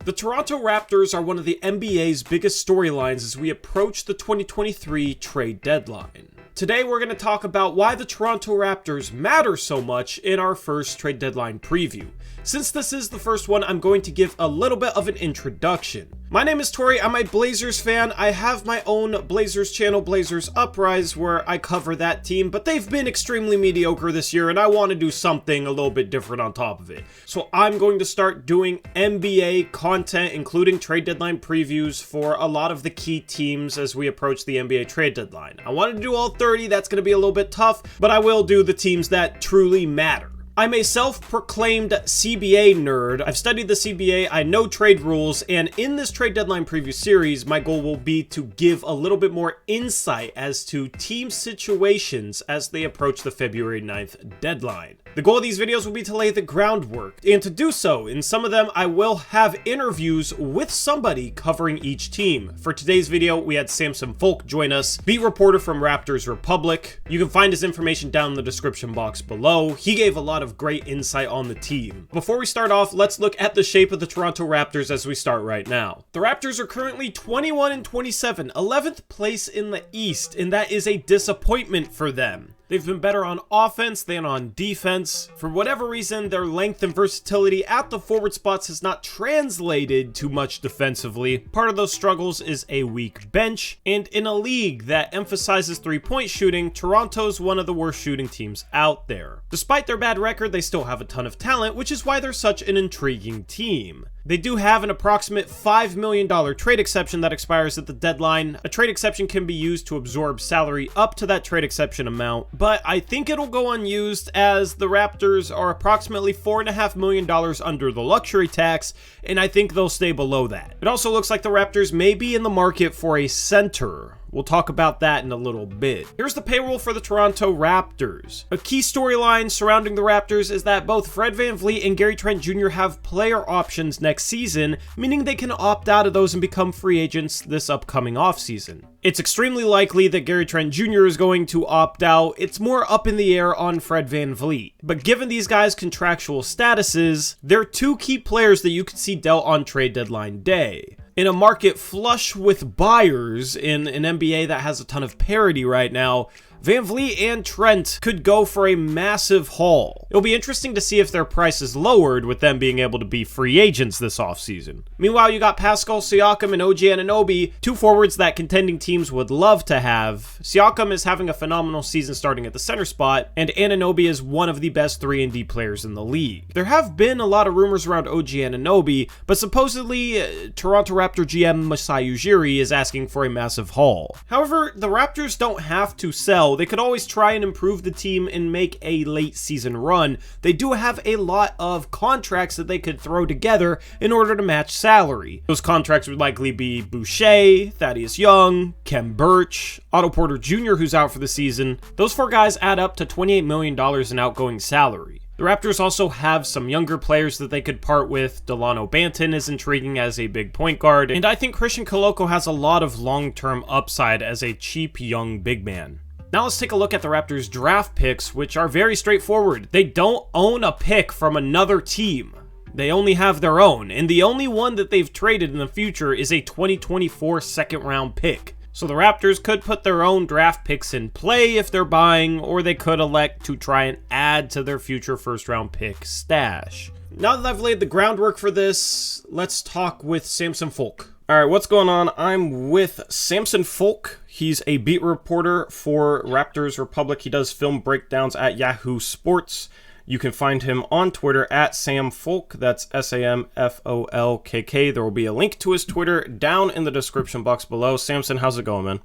The Toronto Raptors are one of the NBA's biggest storylines as we approach the 2023 trade deadline. Today we're going to talk about why the Toronto Raptors matter so much in our first trade deadline preview. Since this is the first one, I'm going to give a little bit of an introduction. My name is Tori, I'm a Blazers fan. I have my own Blazers channel, Blazers Uprise, where I cover that team, but they've been extremely mediocre this year and I want to do something a little bit different on top of it. So I'm going to start doing NBA content, including trade deadline previews for a lot of the key teams as we approach the NBA trade deadline. I wanted to do all 30, that's going to be a little bit tough, but I will do the teams that truly matter. I'm a self-proclaimed CBA nerd. I've studied the CBA, I know trade rules, and in this trade deadline preview series, my goal will be to give a little bit more insight as to team situations as they approach the February 9th deadline. The goal of these videos will be to lay the groundwork, and to do so, in some of them, I will have interviews with somebody covering each team. For today's video, we had Samson Folk join us, beat reporter from Raptors Republic. You can find his information down in the description box below. He gave a lot of great insight on the team. Before we start off, let's look at the shape of the Toronto Raptors as we start right now. The Raptors are currently 21-27, 11th place in the East, and that is a disappointment for them. They've been better on offense than on defense. For whatever reason, their length and versatility at the forward spots has not translated too much defensively. Part of those struggles is a weak bench, and in a league that emphasizes three-point shooting, Toronto's one of the worst shooting teams out there. Despite their bad record, they still have a ton of talent, which is why they're such an intriguing team. They do have an approximate $5 million trade exception that expires at the deadline. A trade exception can be used to absorb salary up to that trade exception amount, but I think it'll go unused as the Raptors are approximately $4.5 million under the luxury tax, and I think they'll stay below that. It also looks like the Raptors may be in the market for a center. We'll talk about that in a little bit. Here's the payroll for the Toronto Raptors. A key storyline surrounding the Raptors is that both Fred VanVleet and Gary Trent Jr. have player options next season, meaning they can opt out of those and become free agents this upcoming offseason. It's extremely likely that Gary Trent Jr. is going to opt out. It's more up in the air on Fred VanVleet. But given these guys' contractual statuses, they're two key players that you could see dealt on trade deadline day. In a market flush with buyers in an NBA that has a ton of parity right now, VanVleet and Trent could go for a massive haul. It'll be interesting to see if their price is lowered with them being able to be free agents this offseason. Meanwhile, you got Pascal Siakam and OG Anunoby, two forwards that contending teams would love to have. Siakam is having a phenomenal season starting at the center spot, and Anunoby is one of the best 3-and-D players in the league. There have been a lot of rumors around OG Anunoby, but supposedly Toronto Raptor GM Masai Ujiri is asking for a massive haul. However, the Raptors don't have to sell. They could always try and improve the team and make a late season run. They do have a lot of contracts that they could throw together in order to match salary. Those contracts would likely be Boucher, Thaddeus Young, Kem Birch, Otto Porter Jr., who's out for the season. Those four guys add up to $28 million in outgoing salary. The Raptors also have some younger players that they could part with. Delano Banton is intriguing as a big point guard, and I think Christian Koloko has a lot of long-term upside as a cheap young big man. Now let's take a look at the Raptors' draft picks, which are very straightforward. They don't own a pick from another team. They only have their own, and the only one that they've traded in the future is a 2024 second-round pick. So the Raptors could put their own draft picks in play if they're buying, or they could elect to try and add to their future first-round pick stash. Now that I've laid the groundwork for this, let's talk with Samson Folk. Alright, what's going on? I'm with Samson Folk. He's a beat reporter for Raptors Republic. He does film breakdowns at Yahoo Sports. You can find him on Twitter at Sam Folk. That's SAMFOLKK. There will be a link to his Twitter down in the description box below. Samson, how's it going, man?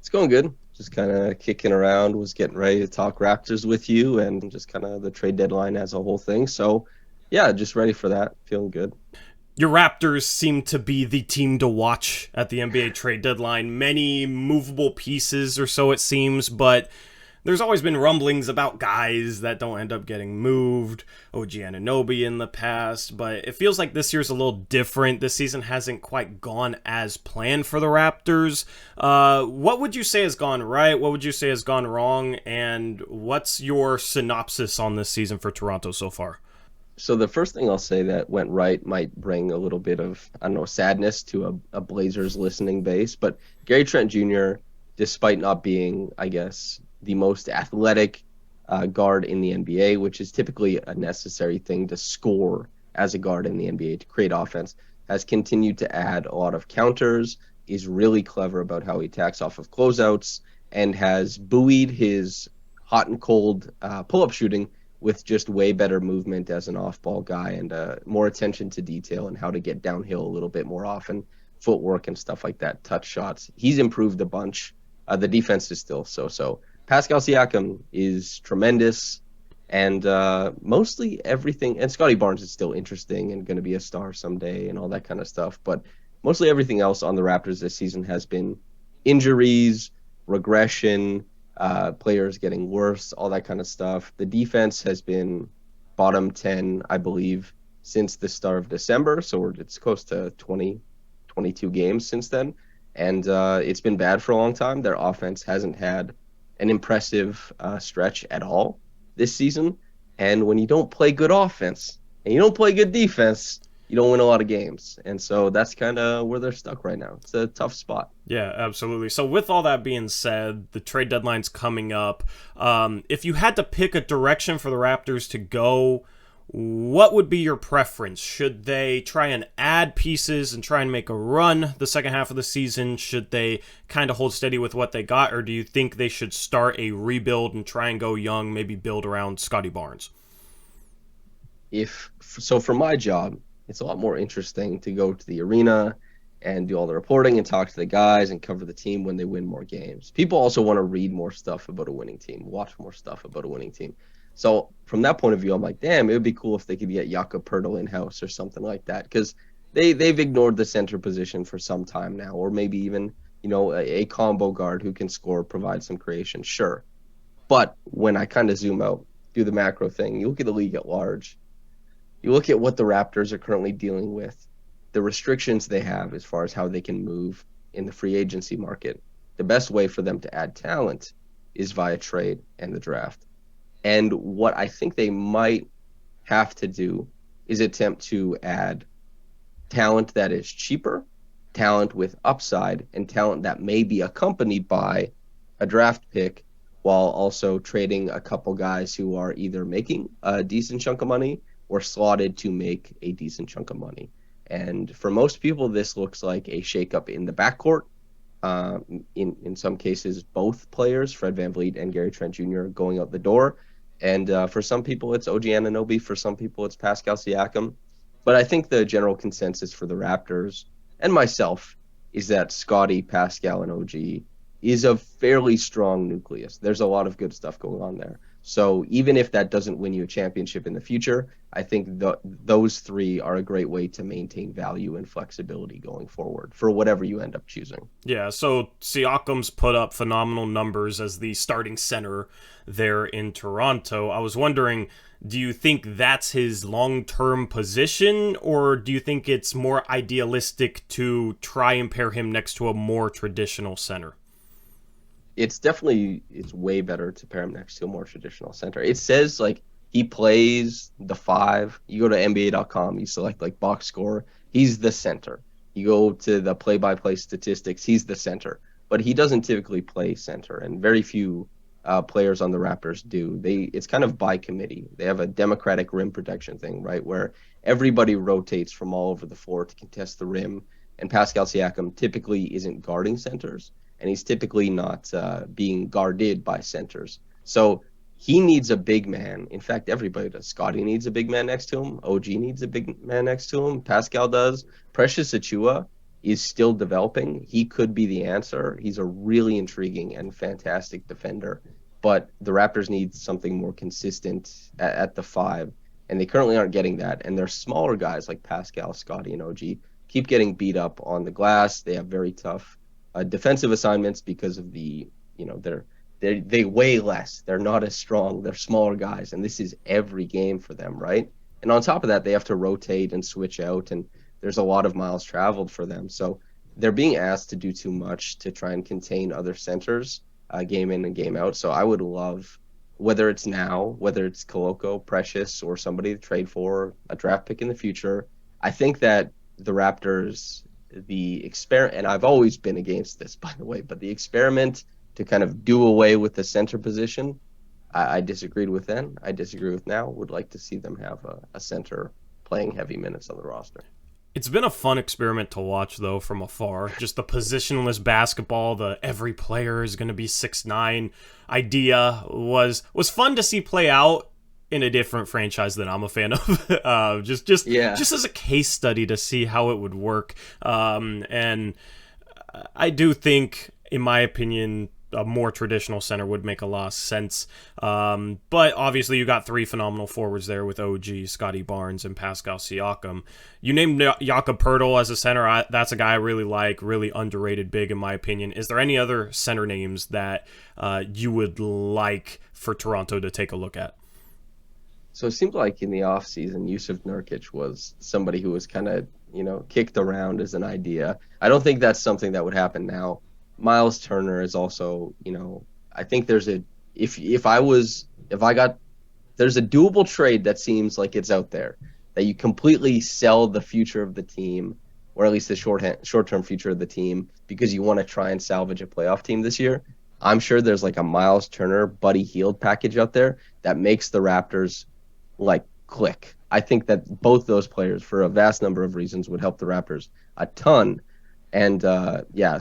It's going good. Just kind of kicking around. Was getting ready to talk Raptors with you and just kind of the trade deadline as a whole thing. So, yeah, just ready for that. Feeling good. Your Raptors seem to be the team to watch at the NBA trade deadline. Many movable pieces or so it seems, but there's always been rumblings about guys that don't end up getting moved. OG Anunoby in the past, but it feels like this year's a little different. This season hasn't quite gone as planned for the Raptors. What would you say has gone right? What would you say has gone wrong? And what's your synopsis on this season for Toronto so far? So the first thing I'll say that went right might bring a little bit of, I don't know, sadness to a Blazers listening base. But Gary Trent Jr., despite not being, I guess, the most athletic guard in the NBA, which is typically a necessary thing to score as a guard in the NBA to create offense, has continued to add a lot of counters, is really clever about how he attacks off of closeouts, and has buoyed his hot and cold pull-up shooting with just way better movement as an off-ball guy and more attention to detail and how to get downhill a little bit more often, footwork and stuff like that, touch shots. He's improved a bunch. The defense is still so-so. Pascal Siakam is tremendous, and mostly everything, and Scotty Barnes is still interesting and going to be a star someday and all that kind of stuff, but mostly everything else on the Raptors this season has been injuries, regression, players getting worse, all that kind of stuff. The defense has been bottom 10, I believe, since the start of December. So it's close to 20, 22 games since then. And it's been bad for a long time. Their offense hasn't had an impressive stretch at all this season. And when you don't play good offense and you don't play good defense, you don't win a lot of games. And so that's kind of where they're stuck right now. It's a tough spot. Yeah, absolutely. So with all that being said, the trade deadline's coming up. If you had to pick a direction for the Raptors to go, what would be your preference? Should they try and add pieces and try and make a run the second half of the season? Should they kind of hold steady with what they got? Or do you think they should start a rebuild and try and go young, maybe build around Scotty Barnes? So for my job, it's a lot more interesting to go to the arena and do all the reporting and talk to the guys and cover the team when they win more games. People also want to read more stuff about a winning team, watch more stuff about a winning team. So from that point of view, I'm like, damn, it would be cool if they could get Jakob Poeltl in-house or something like that, because they've ignored the center position for some time now, or maybe even, a combo guard who can score, provide some creation, sure. But when I kind of zoom out, do the macro thing, you look at the league at large, you look at what the Raptors are currently dealing with, the restrictions they have as far as how they can move in the free agency market. The best way for them to add talent is via trade and the draft. And what I think they might have to do is attempt to add talent that is cheaper, talent with upside, and talent that may be accompanied by a draft pick, while also trading a couple guys who are either making a decent chunk of money or slotted to make a decent chunk of money. And for most people, this looks like a shakeup in the backcourt. In some cases, both players, Fred VanVleet and Gary Trent Jr., going out the door. And for some people, it's OG Anunoby. For some people, it's Pascal Siakam. But I think the general consensus for the Raptors and myself is that Scotty, Pascal, and OG is a fairly strong nucleus. There's a lot of good stuff going on there. So even if that doesn't win you a championship in the future, I think those three are a great way to maintain value and flexibility going forward for whatever you end up choosing. Yeah, so Siakam's put up phenomenal numbers as the starting center there in Toronto. I was wondering, do you think that's his long-term position, or do you think it's more idealistic to try and pair him next to a more traditional center? It's way better to pair him next to a more traditional center. It says he plays the 5. You go to NBA.com, you select box score. He's the center. You go to the play-by-play statistics. He's the center, but he doesn't typically play center, and very few players on the Raptors do. It's kind of by committee. They have a democratic rim protection thing, right, where everybody rotates from all over the floor to contest the rim. And Pascal Siakam typically isn't guarding centers, and he's typically not being guarded by centers. So he needs a big man. In fact, everybody does. Scotty needs a big man next to him. OG needs a big man next to him. Pascal does. Precious Achiuwa is still developing. He could be the answer. He's a really intriguing and fantastic defender. But the Raptors need something more consistent at the 5, and they currently aren't getting that. And their smaller guys like Pascal, Scotty, and OG keep getting beat up on the glass. They have very tough defensive assignments because of they weigh less. They're not as strong. They're smaller guys, and this is every game for them, right? And on top of that, they have to rotate and switch out, and there's a lot of miles traveled for them. So they're being asked to do too much to try and contain other centers game in and game out. So I would love whether it's now, whether it's Koloko, Precious, or somebody to trade for a draft pick in the future. I think that the Raptors, the experiment, and I've always been against this, by the way, but the experiment to kind of do away with the center position, I disagreed with then. I disagree with now. Would like to see them have a center playing heavy minutes on the roster. It's been a fun experiment to watch, though, from afar. Just the positionless basketball, the every player is going to be 6'9" idea was fun to see play out in a different franchise that I'm a fan of. Just as a case study to see how it would work. And I do think, in my opinion, a more traditional center would make a lot of sense. But obviously you got three phenomenal forwards there with OG, Scotty Barnes, and Pascal Siakam. You named Jakob Poeltl as a center. That's a guy I really like, really underrated big in my opinion. Is there any other center names that you would like for Toronto to take a look at? So it seemed like in the offseason, Yusuf Nurkic was somebody who was kind of, kicked around as an idea. I don't think that's something that would happen now. Miles Turner is also, I think there's a doable trade that seems like it's out there, that you completely sell the future of the team, or at least the short-term future of the team, because you want to try and salvage a playoff team this year. I'm sure there's like a Miles Turner, Buddy Hield package out there that makes the Raptors like click. I think that both those players, for a vast number of reasons, would help the Raptors a ton. And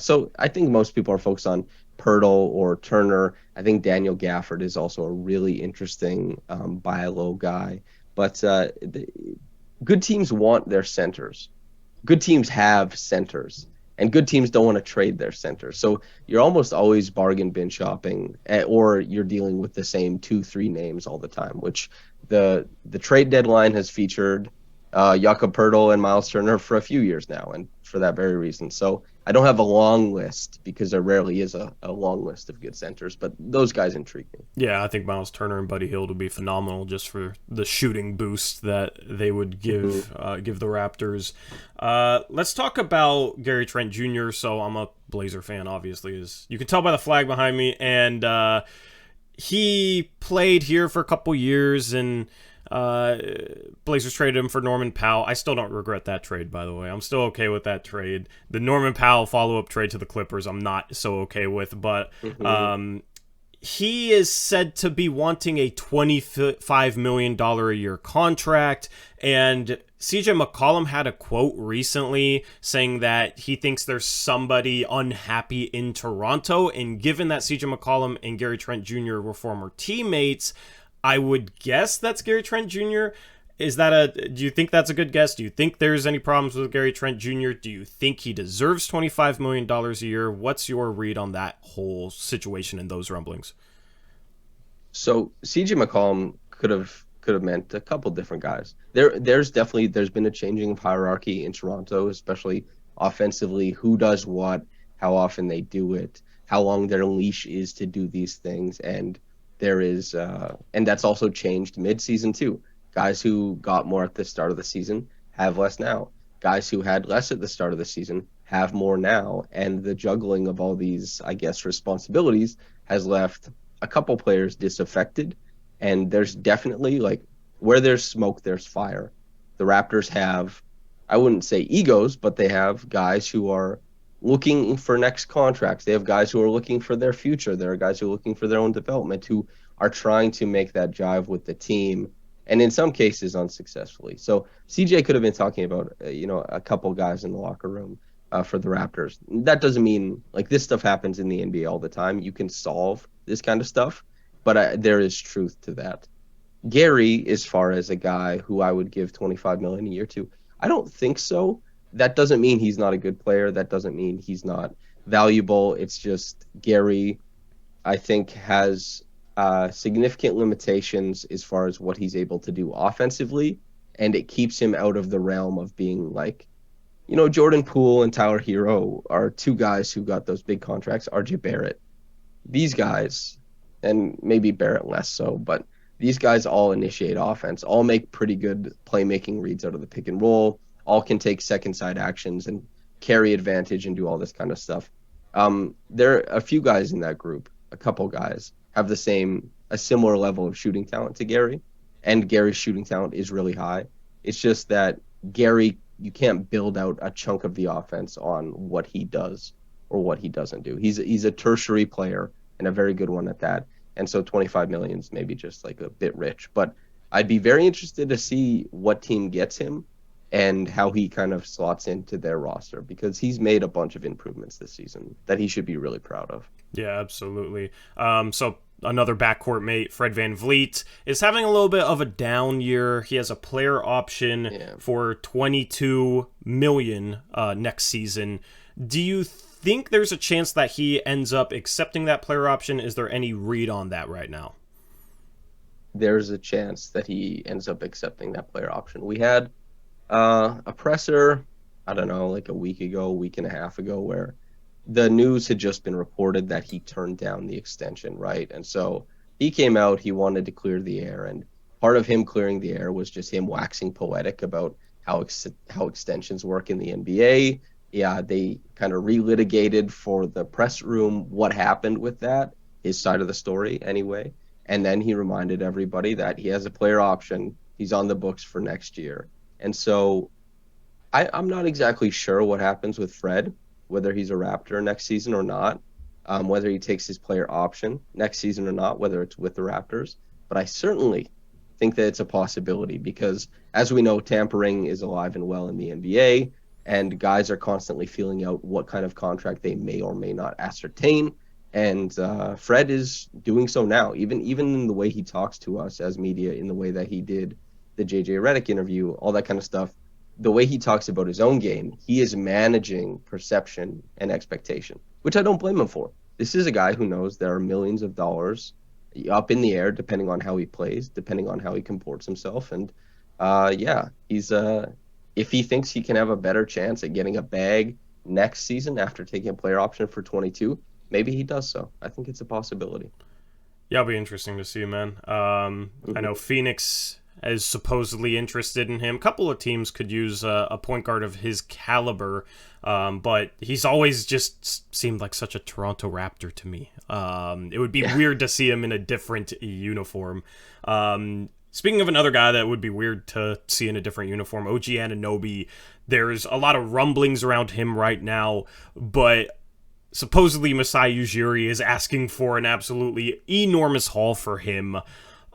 so I think most people are focused on Poeltl or Turner. I think Daniel Gafford is also a really interesting buy low guy. But good teams want their centers. Good teams have centers, and good teams don't want to trade their centers. So you're almost always bargain bin shopping, or you're dealing with the same 2-3 names all the time, which the trade deadline has featured Jakob Poeltl and Miles Turner for a few years now, and for that very reason. So I don't have a long list, because there rarely is a long list of good centers, but those guys intrigue me. Yeah, I think Miles Turner and Buddy Hield would be phenomenal just for the shooting boost that they would give the Raptors. Let's talk about Gary Trent Jr. So I'm a Blazer fan, obviously, as you can tell by the flag behind me, and he played here for a couple years, and Blazers traded him for Norman Powell. I still don't regret that trade, by the way. I'm still okay with that trade. The Norman Powell follow-up trade to the Clippers, I'm not so okay with, but he is said to be wanting a $25 million a year contract, and CJ McCollum had a quote recently saying that he thinks there's somebody unhappy in Toronto, and given that CJ McCollum and Gary Trent Jr. were former teammates, I would guess that's Gary Trent Jr. Do you think that's a good guess? Do you think there's any problems with Gary Trent Jr.? Do you think he deserves $25 million a year? What's your read on that whole situation and those rumblings? So CJ McCollum could have meant a couple different guys. There's been a changing of hierarchy in Toronto, especially offensively, who does what, how often they do it, how long their leash is to do these things, and there is, and that's also changed mid-season too. Guys who got more at the start of the season have less now. Guys who had less at the start of the season have more now. And the juggling of all these, I guess, responsibilities has left a couple players disaffected. And there's definitely, like, where there's smoke, there's fire. The Raptors have, I wouldn't say egos, but they have guys who are looking for next contracts. They have guys who are looking for their future. There are guys who are looking for their own development, who are trying to make that jive with the team, and in some cases unsuccessfully. So CJ could have been talking about, a couple guys in the locker room for the Raptors. That doesn't mean, like, this stuff happens in the NBA all the time. You can solve this kind of stuff, but there is truth to that. Gary, as far as a guy who I would give $25 million a year to, I don't think so. That doesn't mean he's not a good player. That doesn't mean he's not valuable. It's just Gary, I think, has significant limitations as far as what he's able to do offensively, and it keeps him out of the realm of being like, Jordan Poole and Tyler Hero are two guys who got those big contracts. RJ Barrett. These guys, and maybe Barrett less so, but these guys all initiate offense, all make pretty good playmaking reads out of the pick and roll, all can take second side actions and carry advantage and do all this kind of stuff. There are a few guys in that group, a couple guys, have the same a similar level of shooting talent to Gary, and Gary's shooting talent is really high. It's just that Gary, you can't build out a chunk of the offense on what he does or what he doesn't do. He's a tertiary player and a very good one at that. And so 25 million is maybe just like a bit rich, but I'd be very interested to see what team gets him and how he kind of slots into their roster, because he's made a bunch of improvements this season that he should be really proud of. Yeah, absolutely. So another backcourt mate, Fred VanVleet, is having a little bit of a down year. He has a player option for 22 million next season. Do you think there's a chance that he ends up accepting that player option? Is there any read on that right now? There's a chance that he ends up accepting that player option. We had a presser, I don't know, like a week and a half ago, where the news had just been reported that he turned down the extension, right? And so he came out, he wanted to clear the air, and part of him clearing the air was just him waxing poetic about how extensions work in the NBA. Yeah, they kind of relitigated for the press room what happened with that, his side of the story anyway. And then he reminded everybody that he has a player option. He's on the books for next year. And so I'm not exactly sure what happens with Fred, whether he's a Raptor next season or not, whether he takes his player option next season or not, whether it's with the Raptors. But I certainly think that it's a possibility because, as we know, tampering is alive and well in the NBA, and guys are constantly feeling out what kind of contract they may or may not ascertain. And Fred is doing so now, even in the way he talks to us as media, in the way that he did the JJ Redick interview, all that kind of stuff. The way he talks about his own game, he is managing perception and expectation, which I don't blame him for. This is a guy who knows there are millions of dollars up in the air, depending on how he plays, depending on how he comports himself. And he's if he thinks he can have a better chance at getting a bag next season after taking a player option for 22, maybe he does so. I think it's a possibility. Yeah, it'll be interesting to see, man. I know Phoenix is supposedly interested in him. A couple of teams could use a point guard of his caliber, but he's always just seemed like such a Toronto Raptor to me. It would be weird to see him in a different uniform. Speaking of another guy that would be weird to see in a different uniform, OG Anunoby, there's a lot of rumblings around him right now, but supposedly Masai Ujiri is asking for an absolutely enormous haul for him.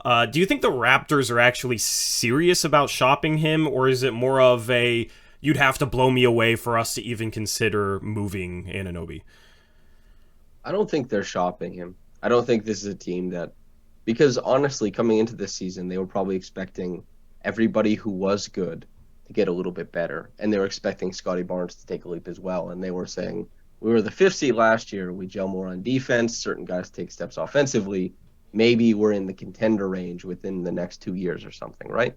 Do you think the Raptors are actually serious about shopping him, or is it more of a, you'd have to blow me away for us to even consider moving Anunoby? I don't think they're shopping him. I don't think this is a team that, because honestly, coming into this season, they were probably expecting everybody who was good to get a little bit better, and they were expecting Scotty Barnes to take a leap as well, and they were saying, we were the 5th seed last year, we gel more on defense, certain guys take steps offensively, maybe we're in the contender range within the next 2 years or something, right?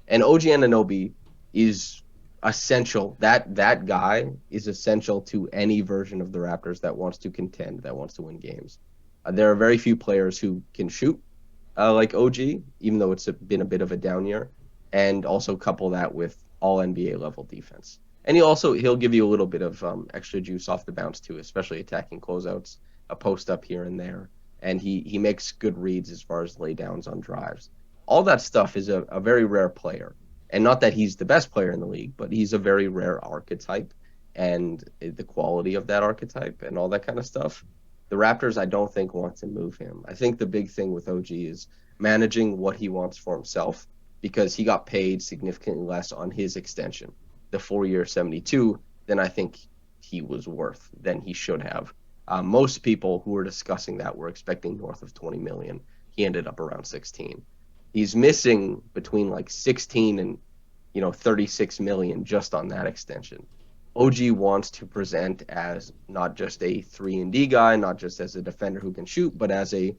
And OG Anunoby is essential. That guy is essential to any version of the Raptors that wants to contend, that wants to win games. There are very few players who can shoot like OG, even though it's been a bit of a down year, and also couple that with all NBA level defense. And he'll give you a little bit of extra juice off the bounce too, especially attacking closeouts, a post up here and there. And he makes good reads as far as laydowns on drives. All that stuff is a very rare player. And not that he's the best player in the league, but he's a very rare archetype. And the quality of that archetype and all that kind of stuff, the Raptors, I don't think, want to move him. I think the big thing with OG is managing what he wants for himself, because he got paid significantly less on his extension, the 4-year 72, than I think he was worth, than he should have. Most people who were discussing that were expecting north of 20 million. He ended up around 16. He's missing between like 16 and 36 million just on that extension. OG wants to present as not just a 3-and-D guy, not just as a defender who can shoot, but as a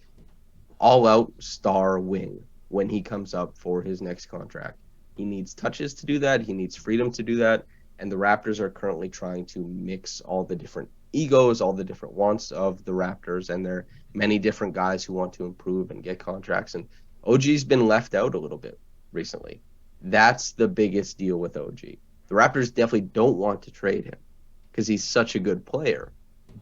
all-out star wing when he comes up for his next contract. He needs touches to do that. He needs freedom to do that. And the Raptors are currently trying to mix all the different egos, all the different wants of the Raptors, and there are many different guys who want to improve and get contracts. And OG's been left out a little bit recently. That's the biggest deal with OG. The Raptors definitely don't want to trade him because he's such a good player.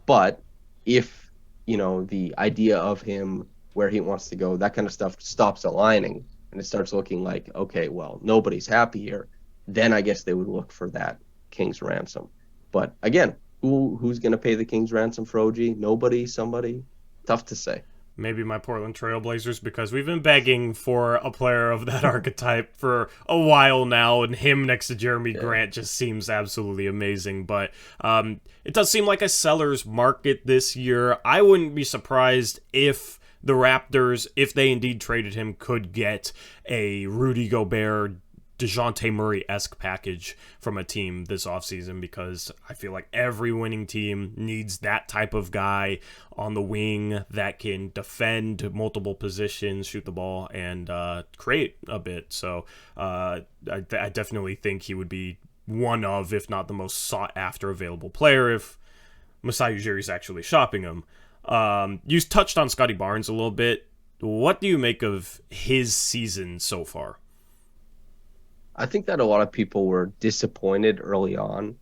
But if, the idea of him where he wants to go, that kind of stuff stops aligning and it starts looking like, okay, well, nobody's happy here. Then I guess they would look for that king's ransom. But again, who's going to pay the king's ransom for OG? Nobody, somebody? Tough to say. Maybe my Portland Trailblazers, because we've been begging for a player of that archetype for a while now, and him next to Jeremy Grant just seems absolutely amazing. But it does seem like a seller's market this year. I wouldn't be surprised if the Raptors, if they indeed traded him, could get a Rudy Gobert, DeJounte Murray-esque package from a team this offseason, because I feel like every winning team needs that type of guy on the wing that can defend multiple positions, shoot the ball, and create a bit. So I definitely think he would be one of, if not the most sought-after available player if Masai Ujiri's actually shopping him. You touched on Scotty Barnes a little bit. What do you make of his season so far? I think that a lot of people were disappointed early on,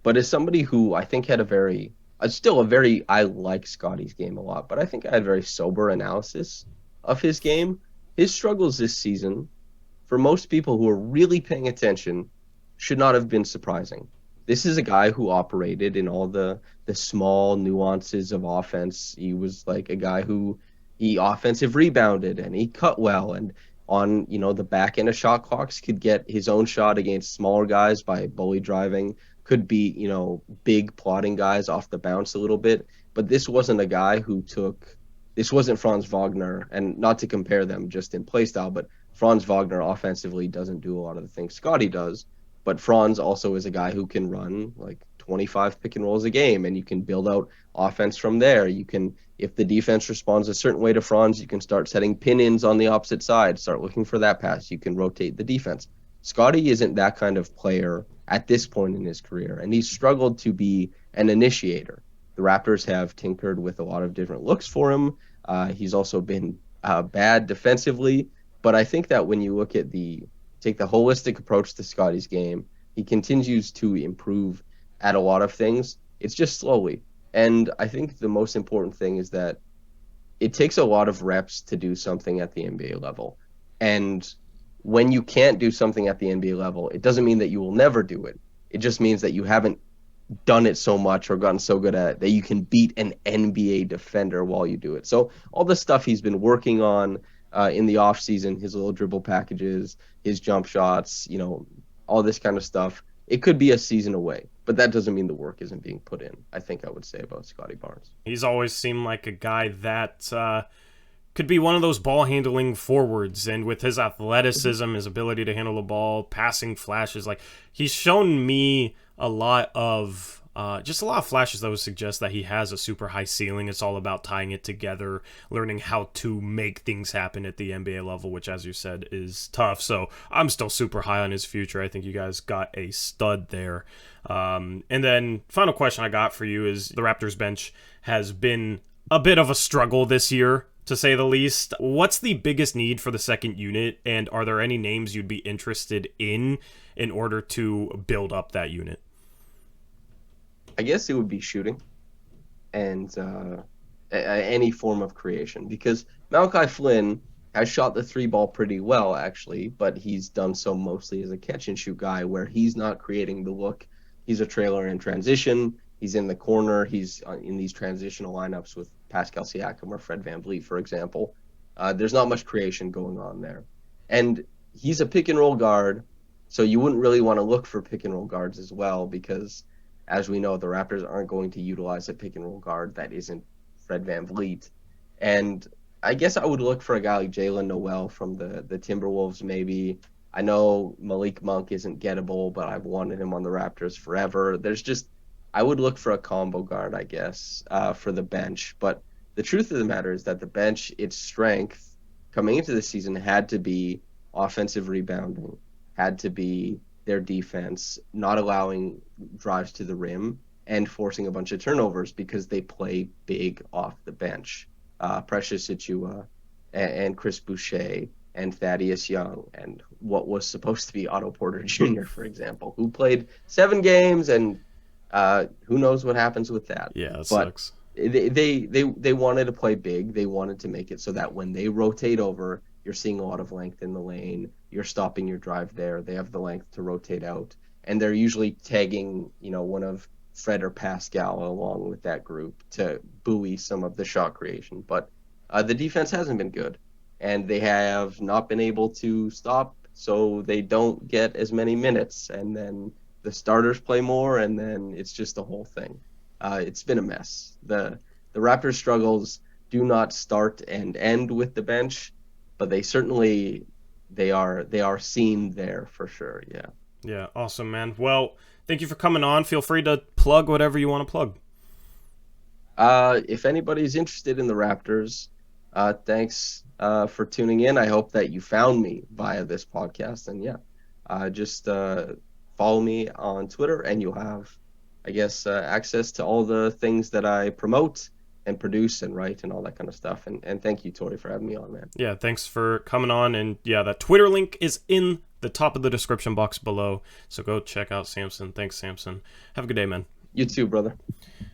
but as somebody who I think had I like Scotty's game a lot, but I think I had very sober analysis of his game. His struggles this season, for most people who are really paying attention, should not have been surprising. This is a guy who operated in all the small nuances of offense. He was like a guy who he offensive rebounded and he cut well, and on the back end of shot clocks could get his own shot against smaller guys by bully driving, could beat big plotting guys off the bounce a little bit. But this wasn't a guy this wasn't Franz Wagner, and not to compare them just in play style, but Franz Wagner offensively doesn't do a lot of the things Scotty does, but Franz also is a guy who can run like 25 pick and rolls a game, and you can build out offense from there. You can, if the defense responds a certain way to Franz, you can start setting pin-ins on the opposite side, start looking for that pass. You can rotate the defense. Scotty isn't that kind of player at this point in his career, and he's struggled to be an initiator. The Raptors have tinkered with a lot of different looks for him. He's also been bad defensively, but I think that when you look at take the holistic approach to Scotty's game, he continues to improve at a lot of things. It's just slowly. And I think the most important thing is that it takes a lot of reps to do something at the NBA level. And when you can't do something at the NBA level, it doesn't mean that you will never do it. It just means that you haven't done it so much or gotten so good at it that you can beat an NBA defender while you do it. So all the stuff he's been working on in the offseason, his little dribble packages, his jump shots, all this kind of stuff, it could be a season away, but that doesn't mean the work isn't being put in, I think I would say about Scotty Barnes. He's always seemed like a guy that could be one of those ball-handling forwards, and with his athleticism, his ability to handle the ball, passing flashes, like he's shown me a lot of flashes that would suggest that he has a super high ceiling. It's all about tying it together, learning how to make things happen at the NBA level, which, as you said, is tough. So I'm still super high on his future. I think you guys got a stud there. And then final question I got for you is the Raptors bench has been a bit of a struggle this year, to say the least. What's the biggest need for the second unit, and are there any names you'd be interested in order to build up that unit? I guess it would be shooting and any form of creation, because Malachi Flynn has shot the three ball pretty well, actually, but he's done so mostly as a catch and shoot guy where he's not creating the look. He's a trailer in transition. He's in the corner. He's in these transitional lineups with Pascal Siakam or Fred VanVleet, for example. There's not much creation going on there. And he's a pick and roll guard, so you wouldn't really want to look for pick and roll guards as well, because as we know, the Raptors aren't going to utilize a pick and roll guard that isn't Fred VanVleet. And I guess I would look for a guy like Jalen Noel from the Timberwolves, maybe. I know Malik Monk isn't gettable, but I've wanted him on the Raptors forever. I would look for a combo guard, I guess, for the bench. But the truth of the matter is that the bench, its strength coming into the season had to be offensive rebounding, had to be their defense, not allowing drives to the rim and forcing a bunch of turnovers because they play big off the bench. Precious Achiuwa and Chris Boucher and Thaddeus Young and what was supposed to be Otto Porter Jr., for example, who played 7 games, and who knows what happens with that. Yeah, that sucks. They wanted to play big. They wanted to make it so that when they rotate over, you're seeing a lot of length in the lane. You're stopping your drive there. They have the length to rotate out, and they're usually tagging, one of Fred or Pascal along with that group to buoy some of the shot creation. But the defense hasn't been good, and they have not been able to stop, so they don't get as many minutes. And then the starters play more, and then it's just the whole thing. It's been a mess. The Raptors' struggles do not start and end with the bench, but they are seen there for sure. Yeah. Yeah, awesome, man. Well, thank you for coming on. Feel free to plug whatever you want to plug. If anybody's interested in the Raptors, thanks for tuning in. I hope that you found me via this podcast, and just follow me on Twitter, and you'll have, I guess, access to all the things that I promote and produce and write and all that kind of stuff. And thank you, Tori, for having me on, man. Yeah, thanks for coming on. And yeah, that Twitter link is in the top of the description box below. So go check out Samson. Thanks, Samson. Have a good day, man. You too, brother.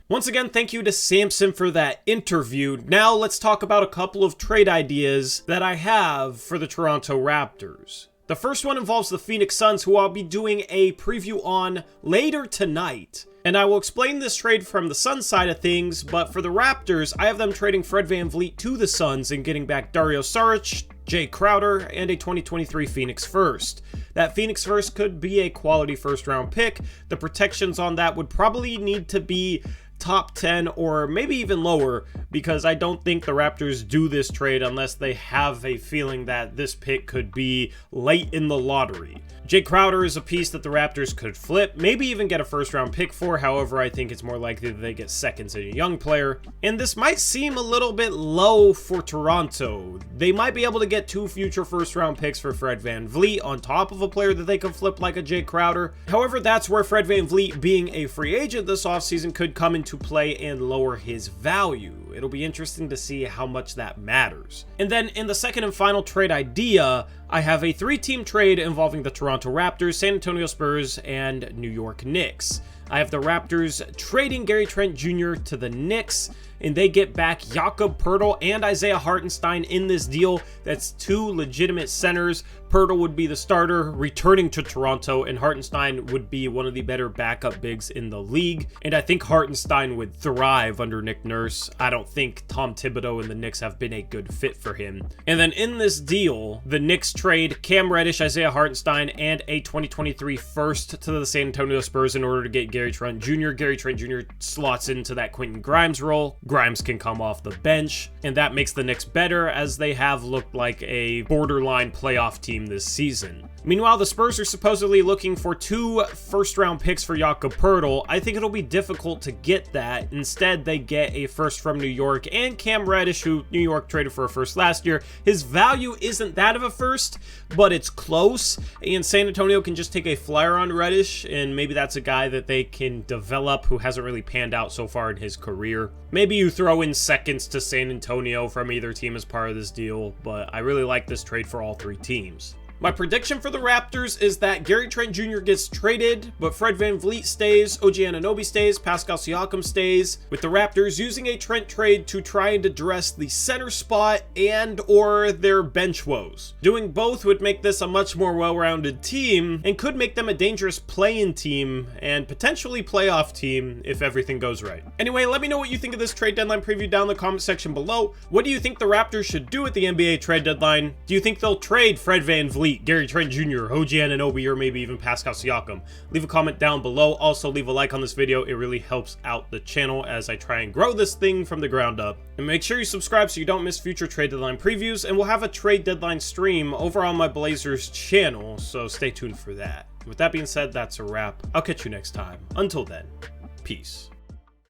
Once again, thank you to Samson for that interview. Now let's talk about a couple of trade ideas that I have for the Toronto Raptors. The first one involves the Phoenix Suns, who I'll be doing a preview on later tonight. And I will explain this trade from the Suns side of things, but for the Raptors, I have them trading Fred VanVleet to the Suns and getting back Dario Saric, Jay Crowder, and a 2023 Phoenix first. That Phoenix first could be a quality first round pick. The protections on that would probably need to be top 10 or maybe even lower, because I don't think the Raptors do this trade unless they have a feeling that this pick could be late in the lottery. Jay Crowder is a piece that the Raptors could flip, maybe even get a first round pick for. However, I think it's more likely that they get seconds in a young player. And this might seem a little bit low for Toronto. They might be able to get 2 future first round picks for Fred VanVleet on top of a player that they could flip like a Jay Crowder. However, that's where Fred VanVleet, being a free agent this offseason, could come into play and lower his value. It'll be interesting to see how much that matters. And then in the second and final trade idea, I have a 3-team trade involving the Toronto Raptors, San Antonio Spurs, and New York Knicks. I have the Raptors trading Gary Trent Jr. to the Knicks, and they get back Jakob Poeltl and Isaiah Hartenstein in this deal. That's 2 legitimate centers. Poeltl would be the starter, returning to Toronto, and Hartenstein would be one of the better backup bigs in the league. And I think Hartenstein would thrive under Nick Nurse. I don't think Tom Thibodeau and the Knicks have been a good fit for him. And then in this deal, the Knicks trade Cam Reddish, Isaiah Hartenstein, and a 2023 first to the San Antonio Spurs in order to get Gary Trent Jr. Gary Trent Jr. slots into that Quentin Grimes role. Grimes can come off the bench, and that makes the Knicks better, as they have looked like a borderline playoff team this season. Meanwhile, the Spurs are supposedly looking for 2 first-round picks for Jakob Poeltl. I think it'll be difficult to get that. Instead, they get a first from New York and Cam Reddish, who New York traded for a first last year. His value isn't that of a first, but it's close, and San Antonio can just take a flyer on Reddish, and maybe that's a guy that they can develop who hasn't really panned out so far in his career. Maybe you throw in seconds to San Antonio from either team as part of this deal, but I really like this trade for all 3 teams. My prediction for the Raptors is that Gary Trent Jr. gets traded, but Fred VanVleet stays, OG Anunoby stays, Pascal Siakam stays, with the Raptors using a Trent trade to try and address the center spot and or their bench woes. Doing both would make this a much more well-rounded team and could make them a dangerous play-in team and potentially playoff team if everything goes right. Anyway, let me know what you think of this trade deadline preview down in the comment section below. What do you think the Raptors should do at the NBA trade deadline? Do you think they'll trade Fred VanVleet, Gary Trent Jr., OG Anunoby, or maybe even Pascal Siakam? Leave a comment down below. Also, leave a like on this video. It really helps out the channel as I try and grow this thing from the ground up. And make sure you subscribe so you don't miss future trade deadline previews, and we'll have a trade deadline stream over on my Blazers channel, so stay tuned for that. With that being said, that's a wrap. I'll catch you next time. Until then, peace.